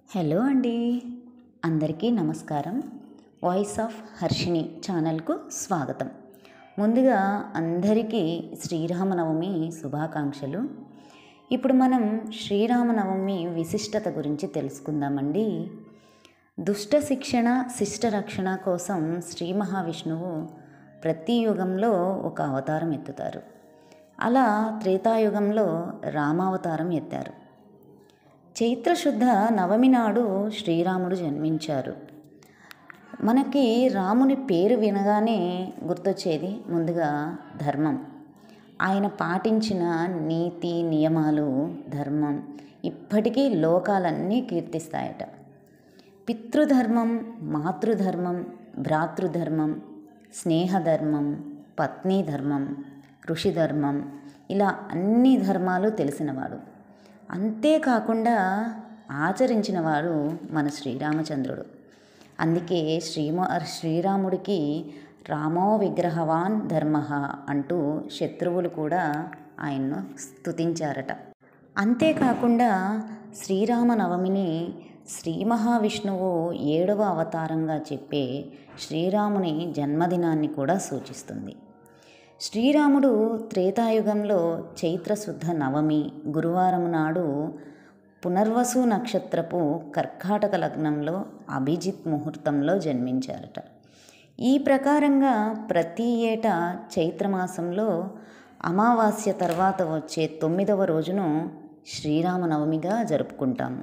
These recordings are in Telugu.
హలో అండి, అందరికీ నమస్కారం. వాయిస్ ఆఫ్ హర్షిని ఛానల్కు స్వాగతం. ముందుగా అందరికీ శ్రీరామనవమి శుభాకాంక్షలు. ఇప్పుడు మనం శ్రీరామనవమి విశిష్టత గురించి తెలుసుకుందామండి. దుష్ట శిక్షణ శిష్ట రక్షణ కోసం శ్రీ మహావిష్ణువు ప్రతి యుగంలో ఒక అవతారం ఎత్తుతారు. అలా త్రేతాయుగంలో రామావతారం ఎత్తారు. చైత్రశుద్ధ నవమి నాడు శ్రీరాముడు జన్మించారు. మనకి రాముని పేరు వినగానే గుర్తొచ్చేది ముందుగా ధర్మం. ఆయన పాటించిన నీతి నియమాలు, ధర్మం ఇప్పటికీ లోకాలన్నీ కీర్తిస్తాయట. పితృధర్మం, మాతృధర్మం, భ్రాతృధర్మం, స్నేహధర్మం, పత్ని ధర్మం, ఋషి ధర్మం, ఇలా అన్ని ధర్మాలు తెలిసినవాడు. అంతేకాకుండా ఆచరించినవాడు మన శ్రీరామచంద్రుడు. అందుకే శ్రీరాముడికి రామో విగ్రహవాన్ ధర్మ అంటూ శత్రువులు కూడా ఆయన్ను స్తుతించారట. అంతేకాకుండా శ్రీరామనవమిని శ్రీ మహావిష్ణువు 7వ అవతారంగా చెప్పే శ్రీరాముని జన్మదినాన్ని కూడా సూచిస్తుంది. శ్రీరాముడు త్రేతాయుగంలో చైత్రశుద్ధ నవమి గురువారం నాడు పునర్వసు నక్షత్రపు కర్కాటక లగ్నంలో అభిజిత్ ముహూర్తంలో జన్మించారట. ఈ ప్రకారంగా ప్రతి ఏటా చైత్రమాసంలో అమావాస్య తర్వాత వచ్చే 9వ రోజును శ్రీరామనవమిగా జరుపుకుంటాము.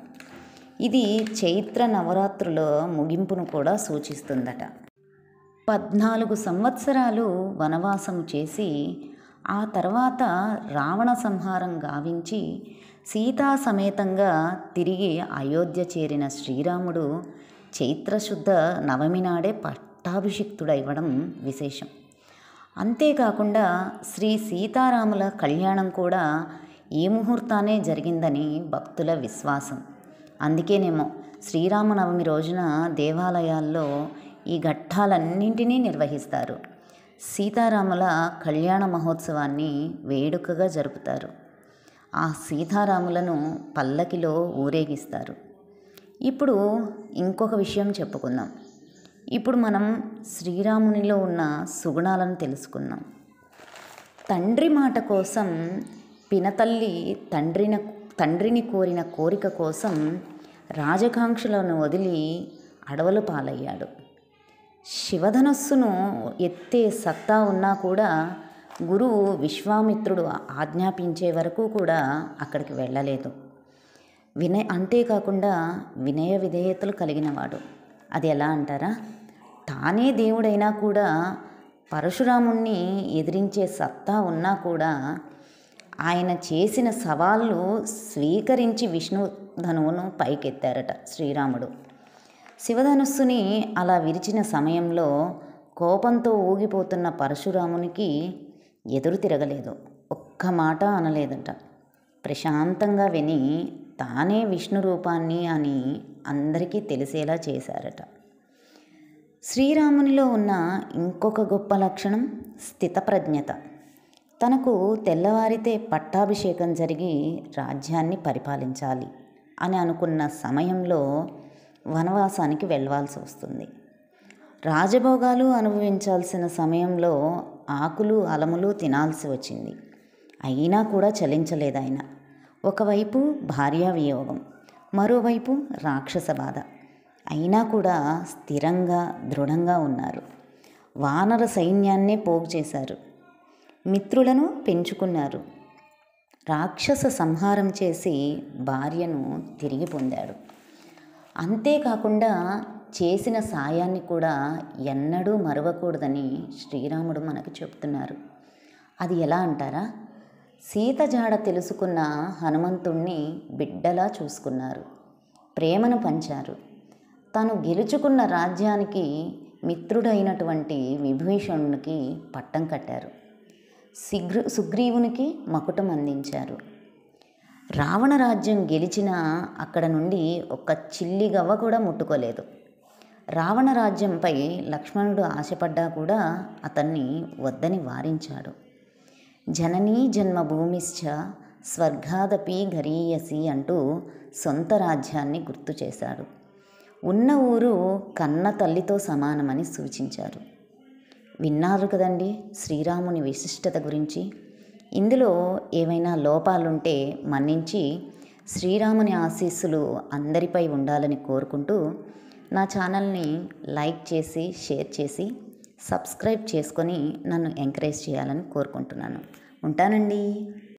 ఇది చైత్ర నవరాత్రుల ముగింపును కూడా సూచిస్తుందట. 14 సంవత్సరాలు వనవాసం చేసి ఆ తర్వాత రావణ సంహారం గావించి సీతా సమేతంగా తిరిగి అయోధ్య చేరిన శ్రీరాముడు చైత్రశుద్ధ నవమి నాడే పట్టాభిషిక్తుడైవ్వడం విశేషం. అంతేకాకుండా శ్రీ సీతారాముల కళ్యాణం కూడా ఈ ముహూర్తానే జరిగిందని భక్తుల విశ్వాసం. అందుకేనేమో శ్రీరామనవమి రోజున దేవాలయాల్లో ఈ ఘట్టాలన్నింటినీ నిర్వహిస్తారు. సీతారాముల కళ్యాణ మహోత్సవాన్ని వేడుకగా జరుపుతారు. ఆ సీతారాములను పల్లకిలో ఊరేగిస్తారు. ఇప్పుడు ఇంకొక విషయం చెప్పుకుందాం. ఇప్పుడు మనం శ్రీరామునిలో ఉన్న సుగుణాలను తెలుసుకుందాం. తండ్రి మాట కోసం పినతల్లి తండ్రిని కోరిన కోరిక కోసం రాజకాంక్షలను వదిలి అడవుల పాలయ్యాడు. శివధనస్సును ఎత్తే సత్తా ఉన్నా కూడా గురువు విశ్వామిత్రుడు ఆజ్ఞాపించే వరకు కూడా అక్కడికి వెళ్ళలేదు. అంతేకాకుండా వినయ విధేయతలు కలిగినవాడు. అది ఎలా అంటారా? తానే దేవుడైనా కూడా పరశురాముణ్ణి ఎదిరించే సత్తా ఉన్నా కూడా ఆయన చేసిన సవాళ్ళు స్వీకరించి విష్ణు ధనువును పైకెత్తారట శ్రీరాముడు. శివధనుస్సుని అలా విరిచిన సమయంలో కోపంతో ఊగిపోతున్న పరశురామునికి ఎదురు తిరగలేదు. ఒక్క మాట అనలేదట. ప్రశాంతంగా విని తానే విష్ణు రూపాన్ని అని అందరికీ తెలిసేలా చేశారట. శ్రీరామునిలో ఉన్న ఇంకొక గొప్ప లక్షణం స్థితప్రజ్ఞత. తనకు తెల్లవారితే పట్టాభిషేకం జరిగి రాజ్యాన్ని పరిపాలించాలి అని అనుకున్న సమయంలో వనవాసానికి వెళ్ళాల్సి వస్తుంది. రాజభోగాలు అనుభవించాల్సిన సమయంలో ఆకులు అలములు తినాల్సి వచ్చింది. అయినా కూడా చలించలేదు ఆయన. ఒకవైపు భార్యా వియోగం, మరోవైపు రాక్షస బాధ. అయినా కూడా స్థిరంగా దృఢంగా ఉన్నారు. వానర సైన్యాన్నే పోగు చేశారు. మిత్రులను పెంచుకున్నారు. రాక్షస సంహారం చేసి భార్యను తిరిగి పొందాడు. అంతేకాకుండా చేసిన సాయాన్ని కూడా ఎన్నడూ మరవకూడదని శ్రీరాముడు మనకు చెప్తున్నారు. అది ఎలా అంటారా? సీత జాడ తెలుసుకున్న హనుమంతుణ్ణి బిడ్డలా చూసుకున్నారు. ప్రేమను పంచారు. తాను గెలుచుకున్న రాజ్యానికి మిత్రుడైనటువంటి విభీషణునికి పట్టం కట్టారు. సుగ్రీవునికి మకుటం అందించారు. రావణ రాజ్యం గెలిచినా అక్కడ నుండి ఒక్క చిల్లిగవ్వ కూడా ముట్టుకోలేదు. రావణ రాజ్యంపై లక్ష్మణుడు ఆశపడ్డా కూడా అతన్ని వద్దని వారించాడు. జననీ జన్మభూమిశ్చ స్వర్గాదపి గరీయసి అంటూ సొంత రాజ్యాన్ని గుర్తు చేశాడు. ఉన్న ఊరు కన్న తల్లితో సమానమని సూచించారు. విన్నారు కదండి శ్రీరాముని విశిష్టత గురించి. ఇందులో ఏవైనా లోపాలుంటే మన్నించి శ్రీరాముని ఆశీస్సులు అందరిపై ఉండాలని కోరుకుంటూ నా ఛానల్ని లైక్ చేసి షేర్ చేసి సబ్స్క్రైబ్ చేసుకొని నన్ను ఎంకరేజ్ చేయాలని కోరుకుంటున్నాను. ఉంటానండి.